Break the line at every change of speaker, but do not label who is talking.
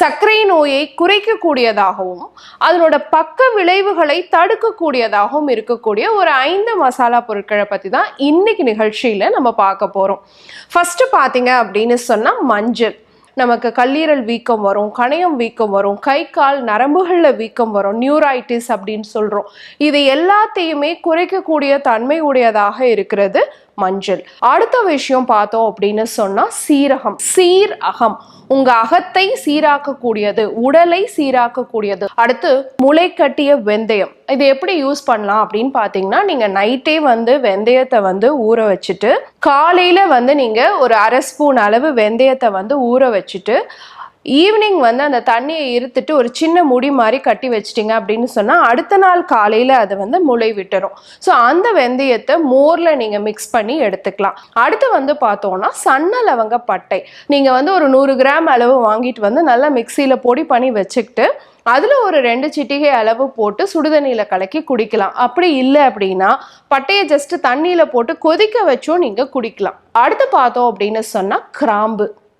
சர்க்கரை நோயை குறைக்கக்கூடியதாகவும் அதனோட பக்க விளைவுகளை தடுக்கக்கூடியதாகவும் இருக்கக்கூடிய ஒரு 5 மசாலா பொருட்களை பற்றி தான் இன்னைக்கு நிகழ்ச்சியில் நம்ம பார்க்க போகிறோம். ஃபர்ஸ்ட் பார்த்தீங்க அப்படின்னு சொன்னால் மஞ்சள். நமக்கு கல்லீரல் வீக்கம் வரும், கணையம் வீக்கம் வரும், கை கால் நரம்புகளில் வீக்கம் வரும், நியூரைட்டிஸ் அப்படின்னு சொல்கிறோம். இது எல்லாத்தையுமே குறைக்கக்கூடிய தன்மை உடையதாக இருக்கிறது மஞ்சள். அடுத்த விஷயம் பார்த்தோம் அப்படின்னு சொன்னா சீரகம். சீரகம் உங்க அகத்தை சீராக்கக்கூடியது, உடலை சீராக்கக்கூடியது. அடுத்து முளை கட்டிய வெந்தயம். இது எப்படி யூஸ் பண்ணலாம் அப்படின்னு பாத்தீங்கன்னா, நீங்க நைட்டே வெந்தயத்தை ஊற வச்சுட்டு காலையில நீங்க ஒரு 1/2 ஸ்பூன் அளவு வெந்தயத்தை ஊற வச்சுட்டு ஈவினிங் அந்த தண்ணியை இருத்துட்டு ஒரு சின்ன முடி மாதிரி கட்டி வச்சிட்டிங்க அப்படின்னு சொன்னால் அடுத்த நாள் காலையில் அதை முளை விட்டுரும். ஸோ அந்த வெந்தயத்தை மோரில் நீங்கள் மிக்ஸ் பண்ணி எடுத்துக்கலாம். அடுத்து பார்த்தோன்னா சன்ன லவங்க பட்டை. நீங்கள் ஒரு 100 கிராம் அளவு வாங்கிட்டு நல்லா மிக்சியில் பொடி பண்ணி வச்சுக்கிட்டு அதில் ஒரு 2 சிட்டிகை அளவு போட்டு சுடுதண்ணியில் கலக்கி குடிக்கலாம். அப்படி இல்லை அப்படின்னா பட்டையை ஜஸ்ட் தண்ணியில் போட்டு கொதிக்க வச்சும் நீங்கள் குடிக்கலாம். அடுத்து பார்த்தோம் அப்படின்னு சொன்னால் கிராம்பு.